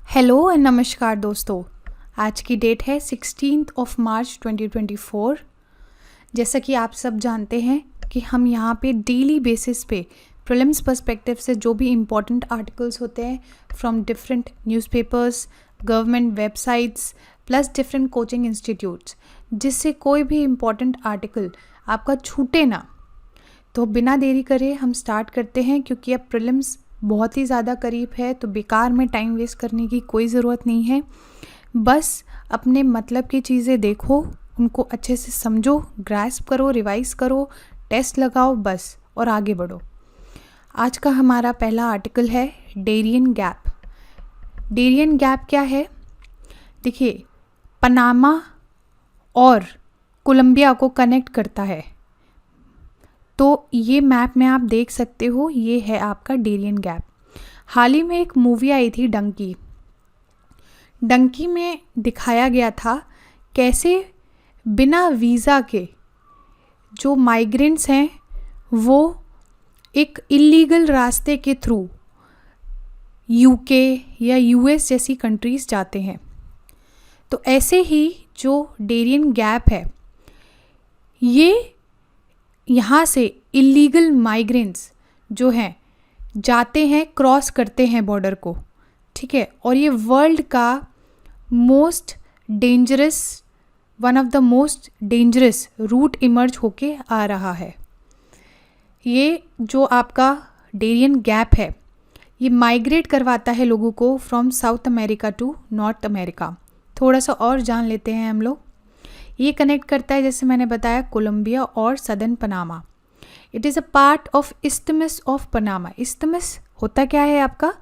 Hello and नमस्कार दोस्तों। आज की डेट है 16 मार्च 2024। जैसा कि आप सब जानते हैं कि हम यहाँ पे डेली बेसिस पे प्रीलिम्स पर्सपेक्टिव से जो भी इम्पॉर्टेंट आर्टिकल्स होते हैं from different newspapers, government websites plus different coaching institutes, जिससे कोई भी इम्पॉर्टेंट आर्टिकल आपका छूटे ना। तो बिना देरी करे हम स्टार्ट करते हैं, क्योंकि अब प्रीलिम्स बहुत ही ज़्यादा करीब है, तो बेकार में टाइम वेस्ट करने की कोई ज़रूरत नहीं है। बस अपने मतलब की चीज़ें देखो, उनको अच्छे से समझो, ग्रास्प करो, रिवाइज करो, टेस्ट लगाओ बस, और आगे बढ़ो। आज का हमारा पहला आर्टिकल है डेरियन गैप। डेरियन गैप क्या है? देखिए, पनामा और कोलंबिया को कनेक्ट करता है। तो ये मैप में आप देख सकते हो, ये है आपका डेरियन गैप। हाल ही में एक मूवी आई थी डंकी। डंकी में दिखाया गया था कैसे बिना वीज़ा के जो माइग्रेंट्स हैं वो एक इलीगल रास्ते के थ्रू यूके या यूएस जैसी कंट्रीज़ जाते हैं। तो ऐसे ही जो डेरियन गैप है, ये यहाँ से इलीगल माइग्रेंट्स जो हैं जाते हैं, क्रॉस करते हैं बॉर्डर को, ठीक है। और ये वर्ल्ड का one of the most dangerous route emerge होके आ रहा है। ये जो आपका डेरियन गैप है, ये माइग्रेट करवाता है लोगों को from South America to North America. थोड़ा सा और जान लेते हैं हम लोग। ये कनेक्ट करता है, जैसे मैंने बताया, कोलंबिया और southern Panama. It is a part of isthmus of Panama. Isthmus होता क्या है आपका?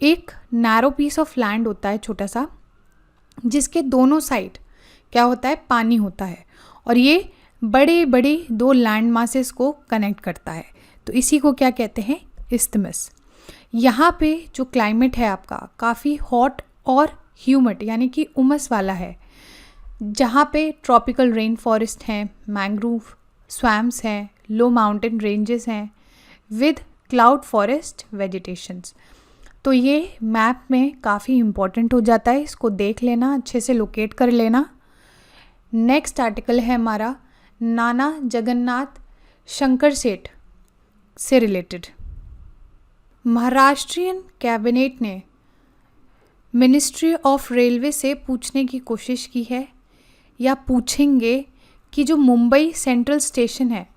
एक नैरो पीस ऑफ लैंड होता है, छोटा सा, जिसके दोनों साइड क्या होता है? पानी होता है, और ये बड़े बड़े दो लैंड मासेस को कनेक्ट करता है। तो इसी को क्या कहते हैं? इस्थमस। यहाँ पे जो क्लाइमेट है आपका काफ़ी हॉट और ह्यूमिड यानी कि उमस वाला है, जहाँ पे ट्रॉपिकल रेन फॉरेस्ट हैं, मैंग्रोव स्वैम्स हैं, लो माउंटेन रेंजेस हैं विद क्लाउड फॉरेस्ट वेजिटेशंस। तो ये मैप में काफ़ी इम्पॉर्टेंट हो जाता है, इसको देख लेना, अच्छे से लोकेट कर लेना। नेक्स्ट आर्टिकल है हमारा नाना जगन्नाथ शंकर सेठ से रिलेटेड। महाराष्ट्रियन कैबिनेट ने मिनिस्ट्री ऑफ रेलवे से पूछने की कोशिश की है या पूछेंगे कि जो मुंबई सेंट्रल स्टेशन है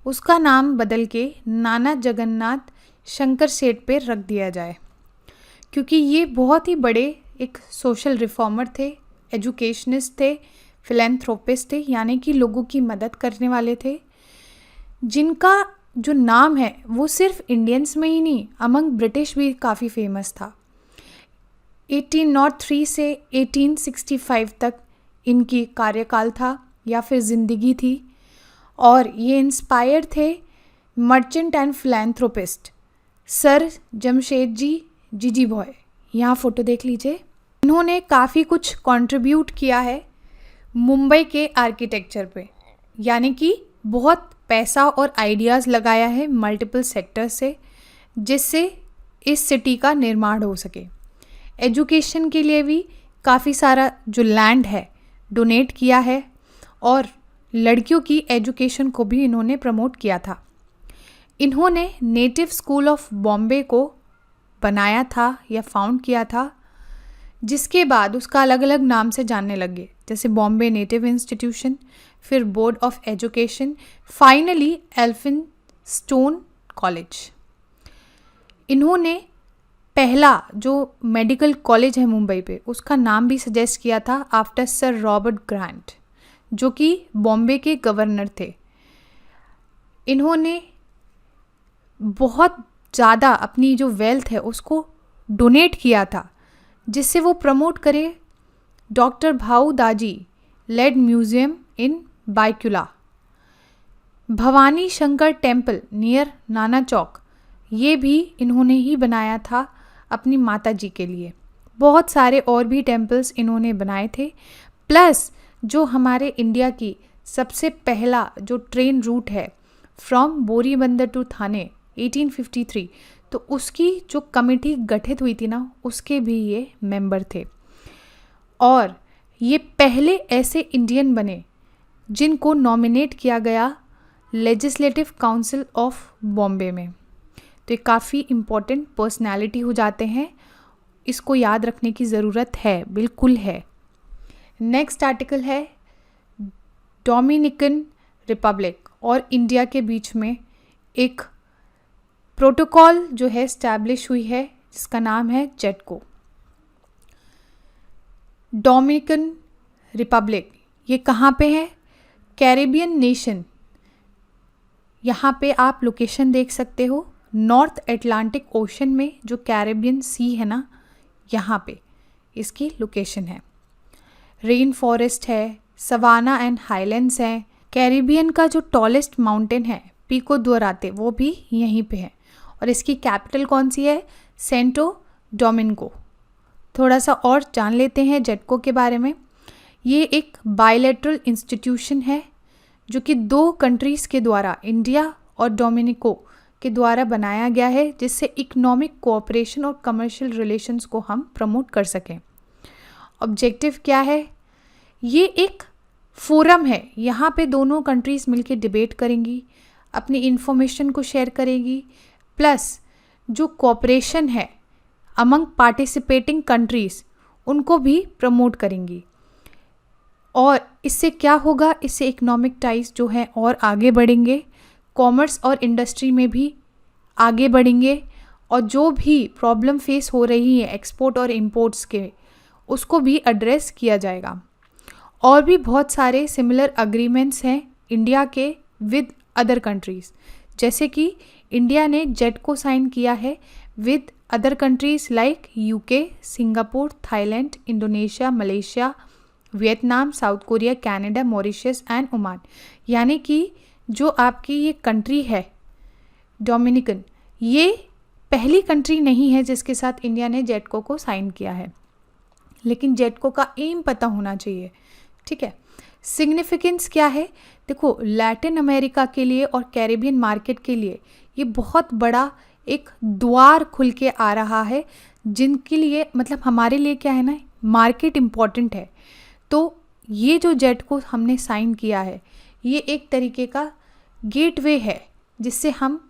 उसका नाम बदल के नाना जगन्नाथ शंकर सेठ पे रख दिया जाए, क्योंकि ये बहुत ही बड़े एक सोशल रिफॉर्मर थे, एजुकेशनिस्ट थे, फिलैंथ्रोपिस्ट थे, यानी कि लोगों की मदद करने वाले थे, जिनका जो नाम है वो सिर्फ इंडियंस में ही नहीं, अमंग ब्रिटिश भी काफ़ी फेमस था। 1803 से 1865 तक इनकी कार्यकाल था या फिर ज़िंदगी थी, और ये इंस्पायर थे merchant and philanthropist sir Jamsetjee Jejeebhoy. यहाँ फ़ोटो देख लीजिए। इन्होंने काफ़ी कुछ कंट्रीब्यूट किया है मुंबई के आर्किटेक्चर पे, यानी कि बहुत पैसा और आइडियाज़ लगाया है मल्टीपल सेक्टर से, जिससे इस सिटी का निर्माण हो सके। एजुकेशन के लिए भी काफ़ी सारा जो लैंड है डोनेट किया है, और लड़कियों की एजुकेशन को भी इन्होंने प्रमोट किया था। इन्होंने नेटिव स्कूल ऑफ बॉम्बे को बनाया था या फाउंड किया था, जिसके बाद उसका अलग अलग नाम से जानने लगे, जैसे बॉम्बे नेटिव इंस्टीट्यूशन, फिर board of education, finally Elphinstone college. इन्होंने पहला जो मेडिकल कॉलेज है मुंबई पे, उसका नाम भी सजेस्ट किया था आफ्टर सर रॉबर्ट ग्रांट, जो कि बॉम्बे के गवर्नर थे। इन्होंने बहुत ज़्यादा अपनी जो वेल्थ है उसको डोनेट किया था, जिससे वो प्रमोट करे doctor Bhau Daji lead museum इन बायकुला। भवानी शंकर टेम्पल नियर नाना चौक, ये भी इन्होंने ही बनाया था अपनी माता जी के लिए। बहुत सारे और भी टेम्पल्स इन्होंने बनाए थे, प्लस जो हमारे इंडिया की सबसे पहला जो ट्रेन रूट है फ्रॉम बोरीबंदर टू थाने 1853, तो उसकी जो कमेटी गठित हुई थी ना, उसके भी ये मेंबर थे। और ये पहले ऐसे इंडियन बने जिनको नॉमिनेट किया गया लेजिस्लेटिव काउंसिल ऑफ बॉम्बे में। तो ये काफ़ी इम्पोर्टेंट पर्सनालिटी हो जाते हैं, इसको याद रखने की ज़रूरत है, बिल्कुल है। नेक्स्ट आर्टिकल है डोमिनिकन रिपब्लिक और इंडिया के बीच में एक प्रोटोकॉल जो है इस्टेब्लिश हुई है, जिसका नाम है जेटको। डोमिनिकन रिपब्लिक ये कहाँ पे है? Caribbean nation. यहाँ पे आप लोकेशन देख सकते हो, नॉर्थ अटलांटिक ओशन में जो कैरेबियन सी है ना, यहाँ पे इसकी लोकेशन है। रेन फॉरेस्ट है, सवाना एंड हाईलैंड्स हैं। कैरेबियन का जो टॉलेस्ट माउंटेन है पिको डुआराते, वो भी यहीं पे है। और इसकी कैपिटल कौन सी है? Santo Domingo. थोड़ा सा और जान लेते हैं जेटको के बारे में। ये एक बायलैटरल इंस्टीट्यूशन है जो कि 2 कंट्रीज़ के द्वारा, इंडिया और डोमिनिको के द्वारा बनाया गया है, जिससे इकोनॉमिक कोऑपरेशन और कमर्शियल रिलेशंस को हम प्रमोट कर सकें। ऑब्जेक्टिव क्या है? ये एक फोरम है, यहाँ पे दोनों कंट्रीज़ मिलके डिबेट करेंगी, अपनी इंफॉर्मेशन को शेयर करेगी, प्लस जो कोऑपरेशन है अमंग पार्टिसिपेटिंग कंट्रीज़ उनको भी प्रमोट करेंगी। और इससे क्या होगा? इससे इकोनॉमिक टाइज जो है और आगे बढ़ेंगे, कॉमर्स और इंडस्ट्री में भी आगे बढ़ेंगे, और जो भी प्रॉब्लम फेस हो रही है एक्सपोर्ट और इंपोर्ट्स के, उसको भी एड्रेस किया जाएगा। और भी बहुत सारे सिमिलर अग्रीमेंट्स हैं इंडिया के विद अदर कंट्रीज़, जैसे कि इंडिया ने जेटको साइन किया है with other countries like UK, Singapore, Thailand, Indonesia, Malaysia, Vietnam, south Korea, Canada, Mauritius and Oman. यानी कि जो आपकी ये कंट्री है डोमिनिकन, ये पहली कंट्री नहीं है जिसके साथ इंडिया ने जेटको को साइन किया है, लेकिन जेटको का एम पता होना चाहिए, ठीक है। सिग्निफिकेंस क्या है? देखो, लैटिन अमेरिका के लिए और कैरेबियन मार्केट के लिए ये बहुत बड़ा एक द्वार खुल के आ रहा है, जिनके लिए मतलब हमारे लिए क्या है ना, मार्केट इम्पॉर्टेंट है। तो ये जो जेटको हमने साइन किया है, ये एक तरीके का गेटवे है जिससे हम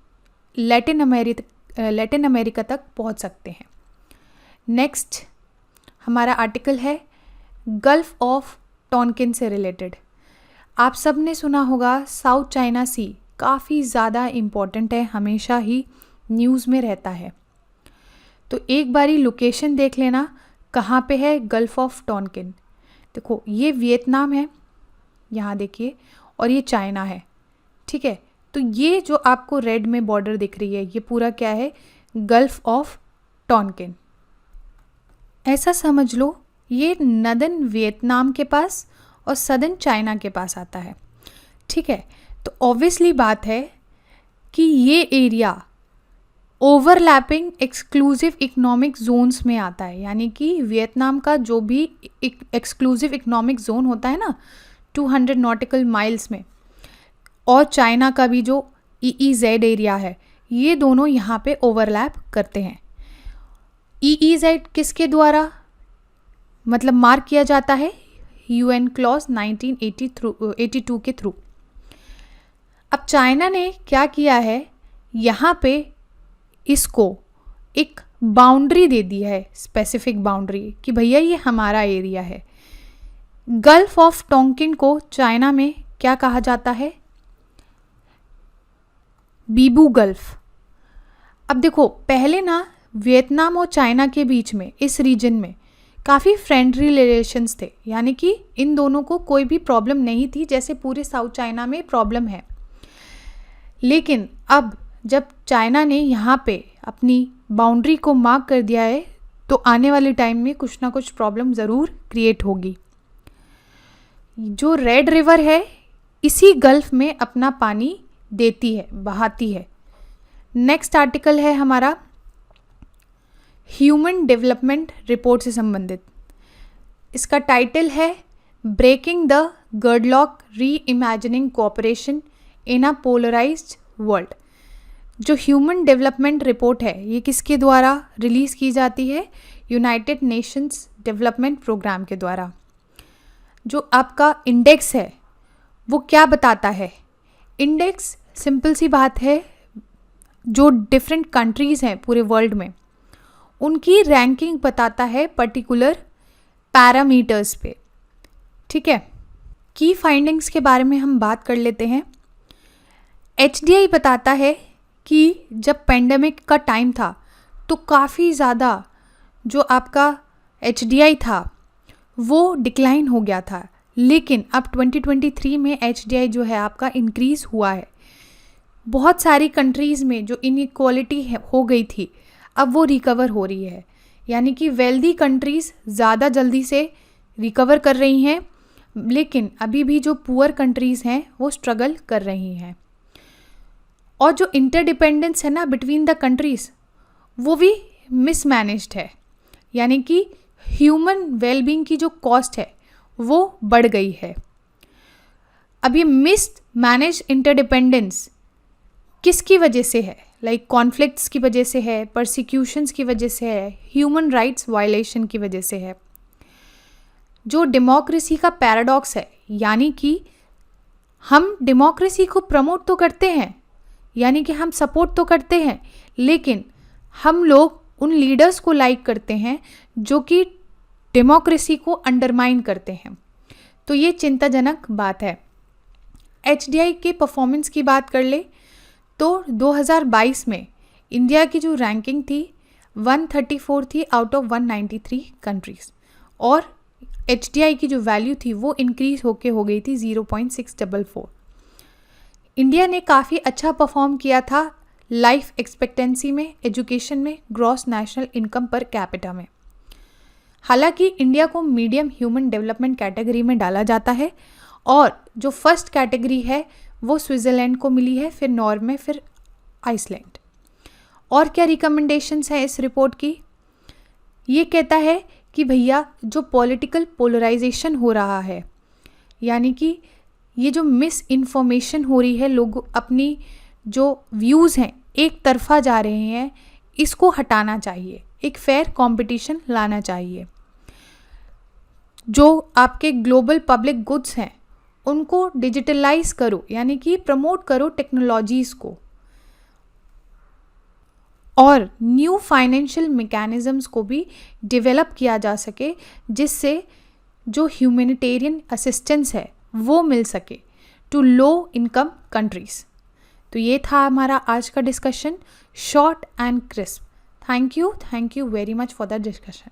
लैटिन अमेरिका तक पहुंच सकते हैं। नेक्स्ट हमारा आर्टिकल है गल्फ ऑफ टॉनकिन से रिलेटेड। आप सब ने सुना होगा साउथ चाइना सी काफ़ी ज़्यादा इम्पॉर्टेंट है, हमेशा ही न्यूज़ में रहता है। तो एक बारी लोकेशन देख लेना कहाँ पे है गल्फ ऑफ टॉनकिन। देखो, ये वियतनाम है, यहाँ देखिए, और ये चाइना है, ठीक है। तो ये जो आपको रेड में बॉर्डर दिख रही है, ये पूरा क्या है? Gulf of Tonkin. ऐसा समझ लो ये नदर्न वियतनाम के पास और सदर्न चाइना के पास आता है, ठीक है। तो ऑब्वियसली बात है कि ये area overlapping exclusive economic zones में आता है, यानी कि वियतनाम का जो भी एक्सक्लूसिव इकोनॉमिक जोन होता है ना 200 नॉटिकल माइल्स में, और चाइना का भी जो EEZ एरिया है, ये दोनों यहाँ पे ओवरलैप करते हैं। EEZ किसके द्वारा मतलब मार्क किया जाता है? UN क्लॉज 1982 के थ्रू। अब चाइना ने क्या किया है, यहाँ पे इसको एक बाउंड्री दे दी है, स्पेसिफिक बाउंड्री, कि भैया ये हमारा एरिया है। गल्फ ऑफ टॉनकिन को चाइना में क्या कहा जाता है? बीबू गल्फ। अब देखो, पहले ना वियतनाम और चाइना के बीच में इस रीजन में काफ़ी फ्रेंडली रिलेशंस थे, यानी कि इन दोनों को कोई भी प्रॉब्लम नहीं थी जैसे पूरे साउथ चाइना में प्रॉब्लम है। लेकिन अब जब चाइना ने यहाँ पे अपनी बाउंड्री को मार्क कर दिया है, तो आने वाले टाइम में कुछ ना कुछ प्रॉब्लम ज़रूर क्रिएट होगी। जो रेड रिवर है इसी गल्फ में अपना पानी देती है, बहाती है। नेक्स्ट आर्टिकल है हमारा ह्यूमन डेवलपमेंट रिपोर्ट से संबंधित। इसका टाइटल है breaking the gridlock reimagining cooperation in a polarised world. जो ह्यूमन डेवलपमेंट रिपोर्ट है ये किसके द्वारा रिलीज़ की जाती है? यूनाइटेड नेशंस डेवलपमेंट प्रोग्राम के द्वारा। जो आपका इंडेक्स है वो क्या बताता है? इंडेक्स सिंपल सी बात है, जो डिफरेंट कंट्रीज़ हैं पूरे वर्ल्ड में उनकी रैंकिंग बताता है पर्टिकुलर पैरामीटर्स पे। ठीक है, की फाइंडिंग्स के बारे में हम बात कर लेते हैं। HDI बताता है कि जब पेंडेमिक का टाइम था तो काफ़ी ज़्यादा जो आपका HDI था वो डिक्लाइन हो गया था, लेकिन अब 2023 में HDI जो है आपका इंक्रीज़ हुआ है। बहुत सारी कंट्रीज़ में जो इनइक्वालिटी हो गई थी अब वो रिकवर हो रही है, यानी कि वेल्दी कंट्रीज़ ज़्यादा जल्दी से रिकवर कर रही हैं, लेकिन अभी भी जो पुअर कंट्रीज़ हैं वो स्ट्रगल कर रही हैं। और जो इंटरडिपेंडेंस है ना बिटवीन द कंट्रीज़ वो भी मिसमैनेज्ड है, यानी कि ह्यूमन वेलबींग की जो कॉस्ट है वो बढ़ गई है। अब ये मिसमैनेज इंटरडिपेंडेंस किसकी वजह से है? लाइक कॉन्फ्लिक्ट्स की वजह से है, परसिक्यूशंस की वजह से है, ह्यूमन राइट्स वायलेशन की वजह से है। जो डेमोक्रेसी का पैराडॉक्स है, यानी कि हम डेमोक्रेसी को प्रमोट तो करते हैं, यानी कि हम सपोर्ट तो करते हैं, लेकिन हम लोग उन लीडर्स को लाइक करते हैं जो कि डेमोक्रेसी को अंडरमाइन करते हैं। तो ये चिंताजनक बात है। HDI के परफॉर्मेंस की बात कर ले तो 2022 में इंडिया की जो रैंकिंग थी 134 थी आउट ऑफ 193 कंट्रीज़, और HDI की जो वैल्यू थी वो इंक्रीज़ होके हो गई थी 0.644। इंडिया ने काफ़ी अच्छा परफॉर्म किया था लाइफ एक्सपेक्टेंसी में, एजुकेशन में, gross national income per capita में। हालांकि इंडिया को मीडियम ह्यूमन डेवलपमेंट कैटेगरी में डाला जाता है, और जो फर्स्ट कैटेगरी है वो स्विट्ज़रलैंड को मिली है, फिर नॉर्वे, फिर आइसलैंड। और क्या रिकमेंडेशंस है इस रिपोर्ट की? ये कहता है कि भैया जो पॉलिटिकल पोलराइजेशन हो रहा है, यानी कि ये जो मिस इन्फॉर्मेशन हो रही है, लोग अपनी जो व्यूज़ हैं एक तरफा जा रहे हैं, इसको हटाना चाहिए, एक फेयर कंपटीशन लाना चाहिए। जो आपके ग्लोबल पब्लिक गुड्स हैं उनको डिजिटलाइज करो, यानी कि प्रमोट करो टेक्नोलॉजीज़ को, और न्यू फाइनेंशियल मैकेनिज़म्स को भी डेवलप किया जा सके, जिससे जो ह्यूमैनिटेरियन असिस्टेंस है वो मिल सके टू लो इनकम कंट्रीज़। तो ये था हमारा आज का discussion, short and crisp. Thank you very much for the discussion.